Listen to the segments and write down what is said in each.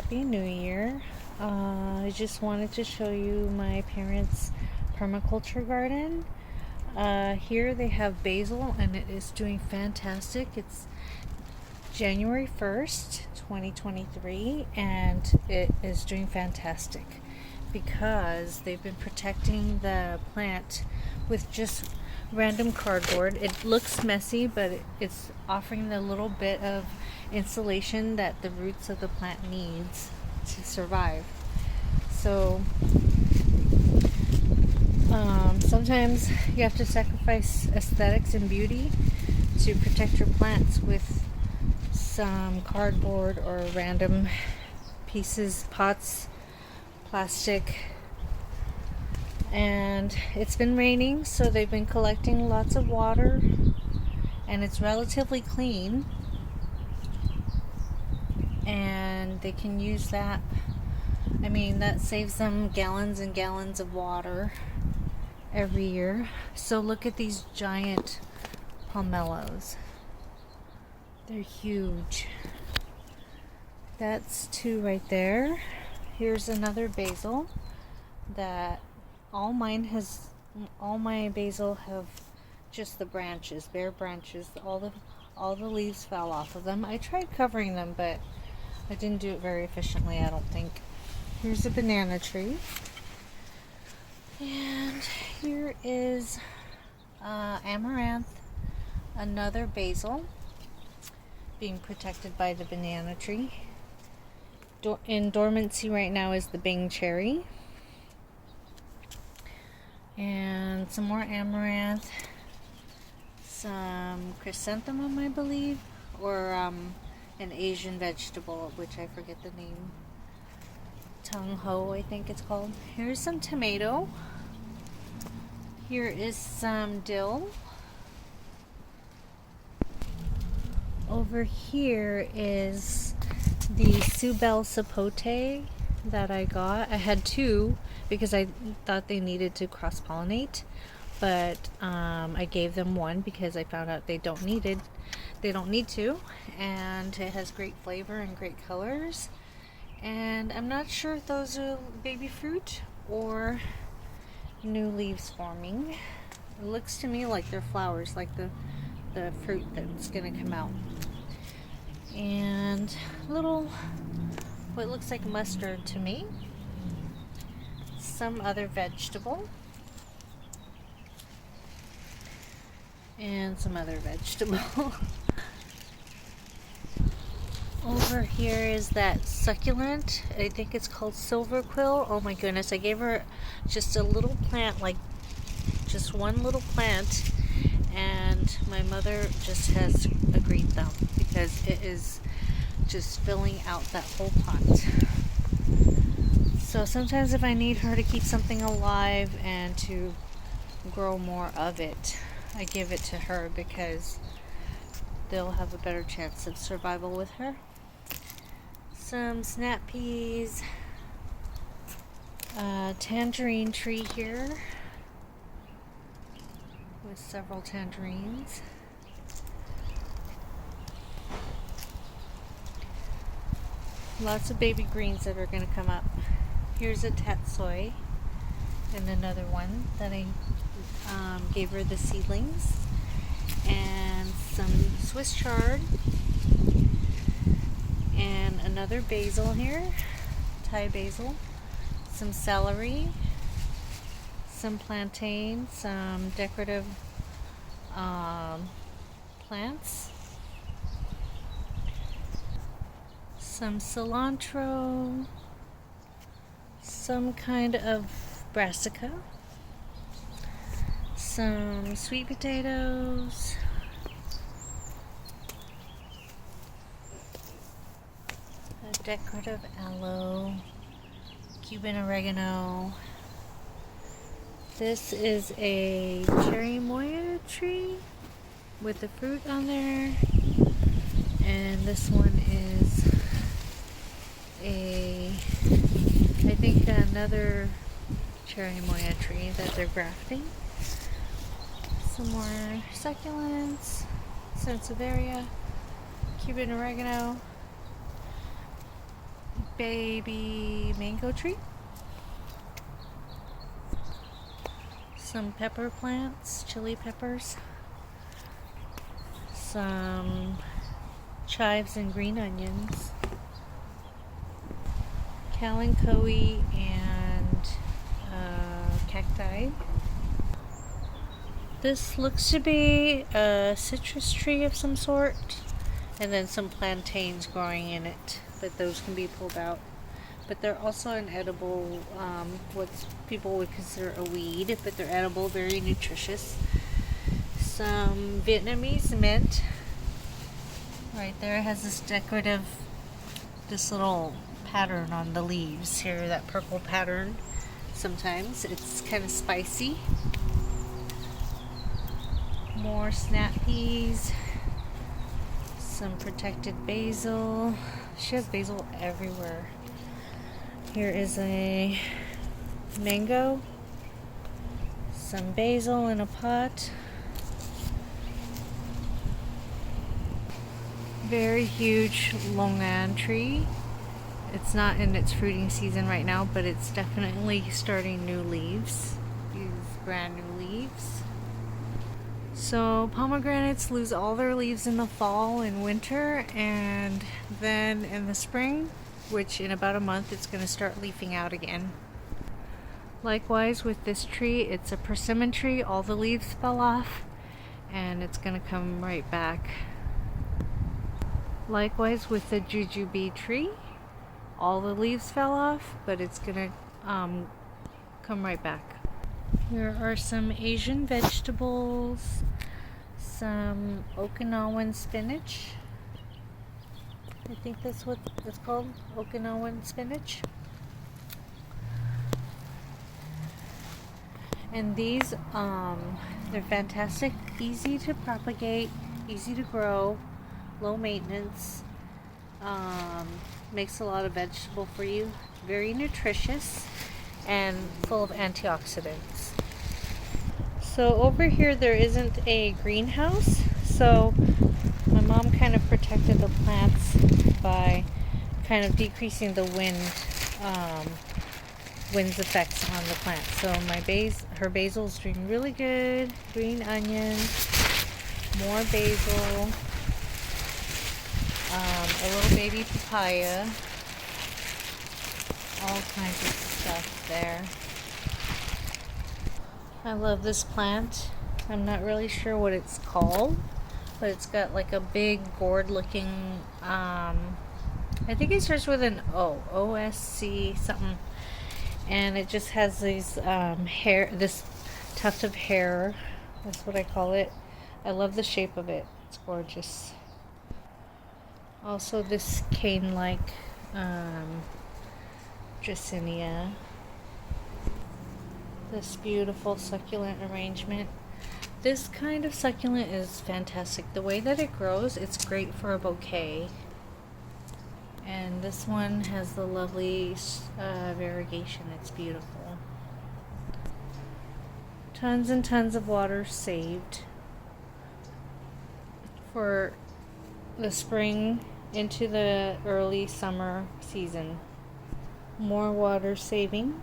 Happy New Year. I just wanted to show you my parents' permaculture garden. Here they have basil and it is doing fantastic. It's January 1st, 2023, and it is doing fantastic because they've been protecting the plant with just random cardboard. It looks messy, but it's offering the little bit of insulation that the roots of the plant needs to survive. So sometimes you have to sacrifice aesthetics and beauty to protect your plants with some cardboard or random pieces, pots, plastic. And it's been raining, so they've been collecting lots of water, and it's relatively clean, and they can use that. I mean, that saves them gallons and gallons of water every year. So look at these giant pomelos. They're huge. That's two right there. Here's another basil that all my basil have just the branches, bare branches. All the leaves fell off of them. I tried covering them, but I didn't do it very efficiently, I don't think. Here's a banana tree. And here is amaranth, another basil being protected by the banana tree. In dormancy right now is the Bing cherry. And some more amaranth, some chrysanthemum, I believe, or an Asian vegetable, which I forget the name. Tung ho, I think it's called. Here's some tomato. Here is some dill. Over here is the Subel sapote that I got. I had two because I thought they needed to cross-pollinate, but I gave them one because I found out they don't need to, and it has great flavor and great colors. And I'm not sure if those are baby fruit or new leaves forming. It looks to me like they're flowers, like the fruit that's gonna come out. And little, what looks like mustard to me. Some other vegetable. And some other vegetable. Over here is that succulent. I think it's called silver quill. Oh my goodness, I gave her just a little plant, like just one little plant, and my mother just has agreed though, because it is just filling out that whole pot. So sometimes if I need her to keep something alive and to grow more of it, I give it to her because they'll have a better chance of survival with her. Some snap peas, tangerine tree here with several tangerines. Lots of baby greens that are going to come up. Here's a tatsoi and another one that I gave her the seedlings, and some Swiss chard, and another basil here, Thai basil, some celery, some plantain, some decorative plants, some cilantro, some kind of brassica, some sweet potatoes, a decorative aloe, Cuban oregano. This is a cherry moya tree with the fruit on there, and this one is I think another cherry moya tree that they're grafting. Some more succulents, sansevieria, Cuban oregano, baby mango tree. Some pepper plants, chili peppers. Some chives and green onions. Kalanchoe and cacti. This looks to be a citrus tree of some sort, and then some plantains growing in it, but those can be pulled out. But they're also an edible, what people would consider a weed, but they're edible, very nutritious. Some Vietnamese mint. Right there, it has this decorative, this little pattern on the leaves here, that purple pattern. Sometimes it's kind of spicy. More snap peas. Some protected basil. She has basil everywhere. Here is a mango. Some basil in a pot. Very huge longan tree. It's not in its fruiting season right now, but it's definitely starting new leaves. These brand new leaves. So pomegranates lose all their leaves in the fall and winter, and then in the spring, which in about a month, it's going to start leafing out again. Likewise with this tree, it's a persimmon tree. All the leaves fell off and it's going to come right back. Likewise with the jujube tree, all the leaves fell off, but it's going to come right back. Here are some Asian vegetables, some Okinawan spinach. I think that's what it's called, Okinawan spinach. And these, they're fantastic, easy to propagate, easy to grow, low maintenance, makes a lot of vegetable for you, very nutritious, and full of antioxidants. So over here there isn't a greenhouse, so my mom kind of protected the plants by kind of decreasing the wind's effects on the plants. So her basil's doing really good. Green onions, more basil, a little baby papaya, all kinds of stuff there. I love this plant. I'm not really sure what it's called, but it's got like a big gourd looking, I think it starts with an O, OSC something, and it just has these hair, this tuft of hair, that's what I call it. I love the shape of it, it's gorgeous. Also this cane-like Dracaena. This beautiful succulent arrangement. This kind of succulent is fantastic. The way that it grows, it's great for a bouquet. And this one has the lovely variegation. It's beautiful. Tons and tons of water saved for the spring into the early summer season. More water saving.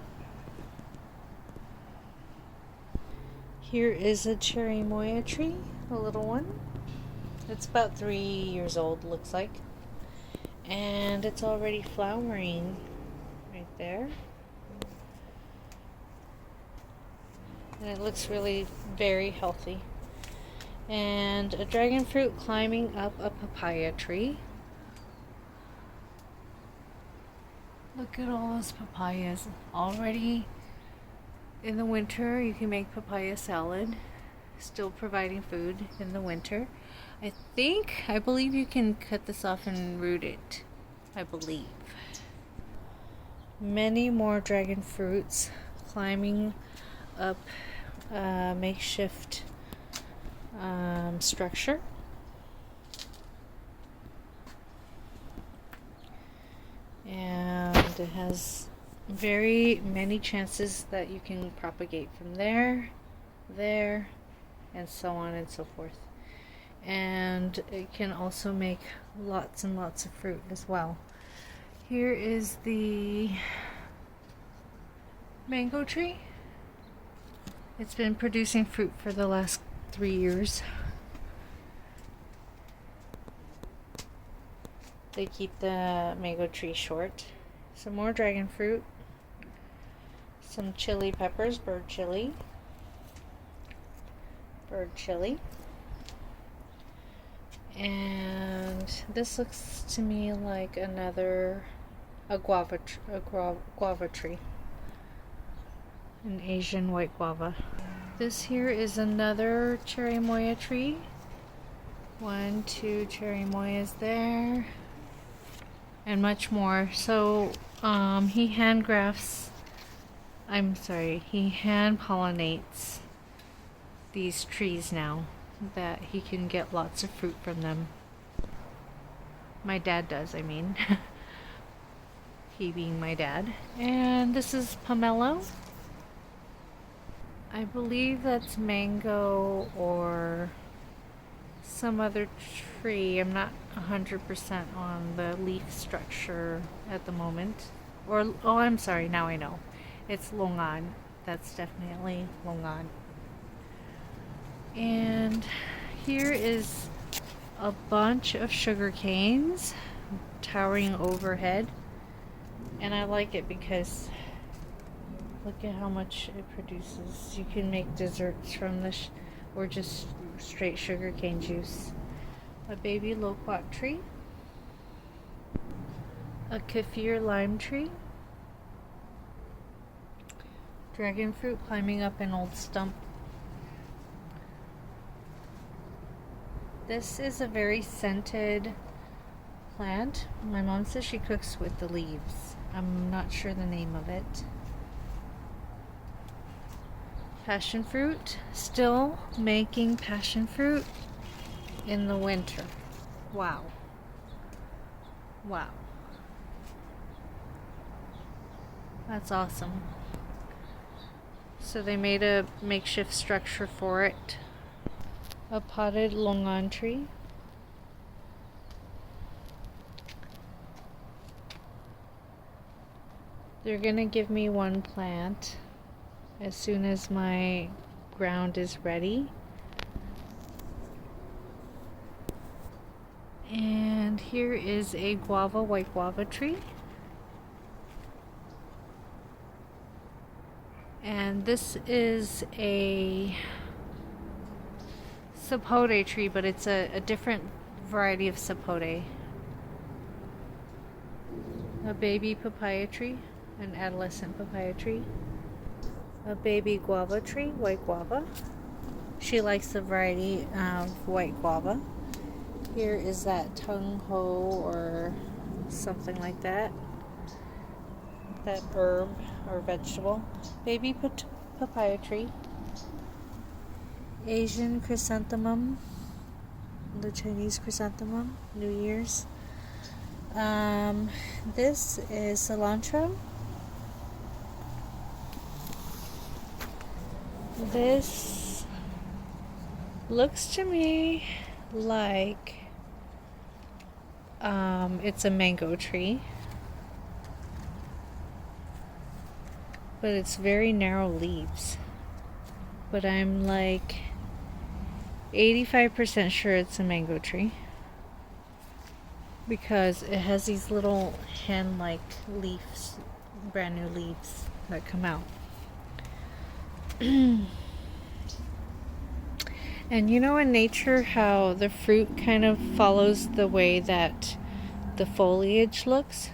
Here is a cherry moya tree, a little one. It's about 3 years old, looks like. And it's already flowering right there. And it looks really very healthy. And a dragon fruit climbing up a papaya tree. Look at all those papayas. Already in the winter, you can make papaya salad. Still providing food in the winter. I believe you can cut this off and root it. I believe. Many more dragon fruits climbing up a makeshift structure. And it has very many chances that you can propagate from there, and so on and so forth. And it can also make lots and lots of fruit as well. Here is the mango tree. It's been producing fruit for the last 3 years. They keep the mango tree short. Some more dragon fruit. Some chili peppers, bird chili. And this looks to me like a guava tree. An Asian white guava. This here is another cherry moya tree. 1, 2 cherry moyas there. And much more. So he hand pollinates these trees now, that he can get lots of fruit from them. My dad does, I mean. He being my dad. And this is pomelo. I believe that's mango or some other tree. I'm not 100% on the leaf structure at the moment. Oh, I'm sorry, now I know. It's longan. That's definitely longan. And here is a bunch of sugar canes towering overhead. And I like it because look at how much it produces. You can make desserts from this, or just straight sugar cane juice. A baby loquat tree. A kaffir lime tree. Dragon fruit climbing up an old stump. This is a very scented plant. My mom says she cooks with the leaves. I'm not sure the name of it. Passion fruit. Still making passion fruit in the winter. Wow. Wow. That's awesome. So they made a makeshift structure for it. A potted longan tree. They're gonna give me one plant as soon as my ground is ready. And here is a white guava tree. And this is a sapote tree, but it's a different variety of sapote. A baby papaya tree, an adolescent papaya tree. A baby guava tree, white guava. She likes the variety of white guava. Here is that tung ho or something like that. That herb or vegetable. Baby papaya tree. Asian chrysanthemum. The Chinese chrysanthemum. New Year's. This is cilantro. This looks to me like it's a mango tree, but it's very narrow leaves. But I'm like 85% sure it's a mango tree because it has these little hand-like leaves, brand new leaves that come out. And you know in nature how the fruit kind of follows the way that the foliage looks?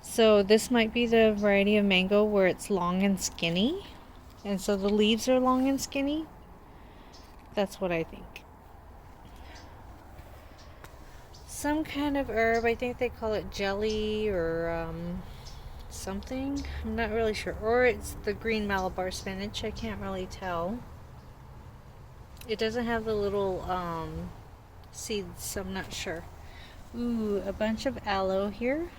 So this might be the variety of mango where it's long and skinny, and so the leaves are long and skinny. That's what I think. Some kind of herb, I think they call it jelly or something. I'm not really sure. Or it's the green Malabar spinach. I can't really tell. It doesn't have the little seeds, so I'm not sure. Ooh, a bunch of aloe here.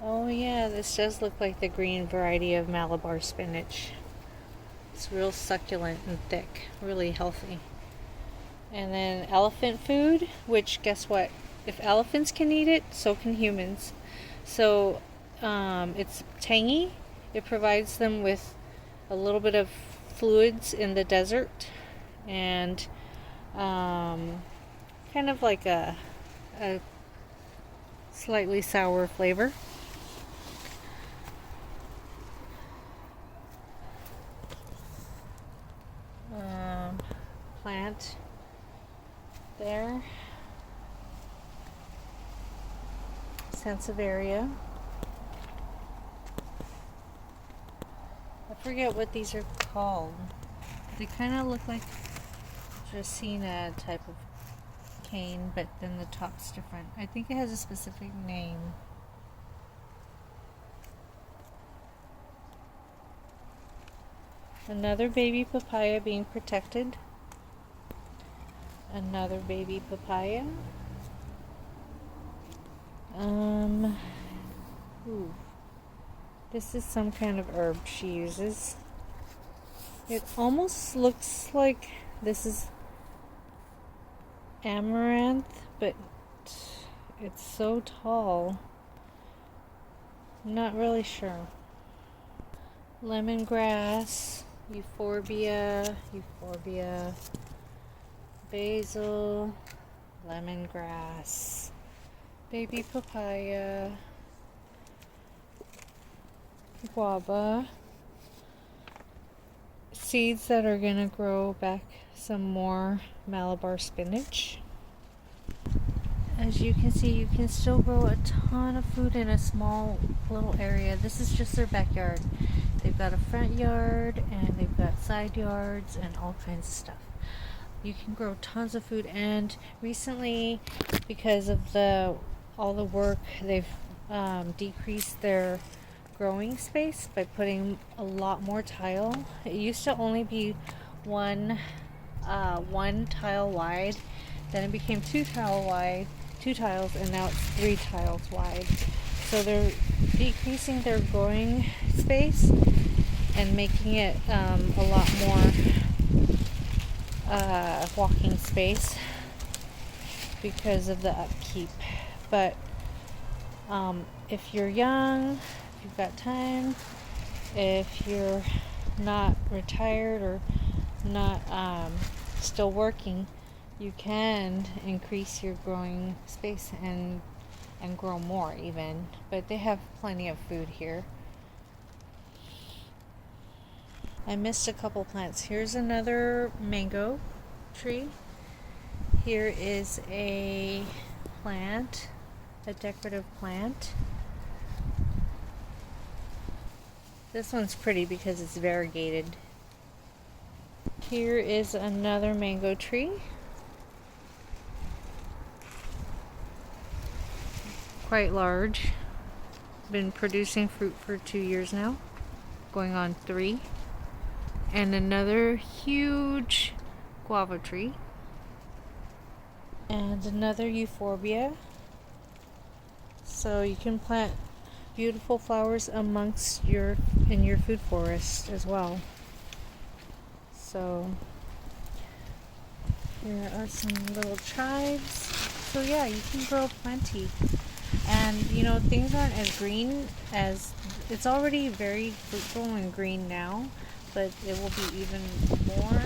Oh yeah, this does look like the green variety of Malabar spinach. It's real succulent and thick, really healthy. And then elephant food, which guess what? If elephants can eat it, so can humans. So it's tangy. It provides them with a little bit of fluids in the desert, and kind of like a slightly sour flavor. Plant there. Sansevieria. I forget what these are called. They kind of look like Dracaena type of cane, but then the top's different. I think it has a specific name. Another baby papaya being protected. Another baby papaya. Ooh. This is some kind of herb she uses. It almost looks like this is amaranth, but it's so tall. I'm not really sure. Lemongrass, euphorbia, basil, lemongrass, baby papaya, guava, seeds that are gonna grow back some more Malabar spinach. As you can see, you can still grow a ton of food in a small little area. This is just their backyard. They've got a front yard and they've got side yards and all kinds of stuff. You can grow tons of food, and recently, because of all the work, they've decreased their growing space by putting a lot more tile. It used to only be one tile wide, then it became two tiles, and now it's 3 tiles wide. So they're decreasing their growing space and making it a lot more walking space because of the upkeep. But if you're young, if you've got time, if you're not retired or not still working, you can increase your growing space and grow more even. But they have plenty of food here. I missed a couple plants. Here's another mango tree. Here is a plant, a decorative plant. This one's pretty because it's variegated. Here is another mango tree. Quite large. Been producing fruit for 2 years now, going on 3. And another huge guava tree. And another euphorbia. So you can plant beautiful flowers amongst in your food forest as well. So here are some little chives. So yeah, you can grow plenty. And things aren't as green as, it's already very fruitful and green now, but it will be even more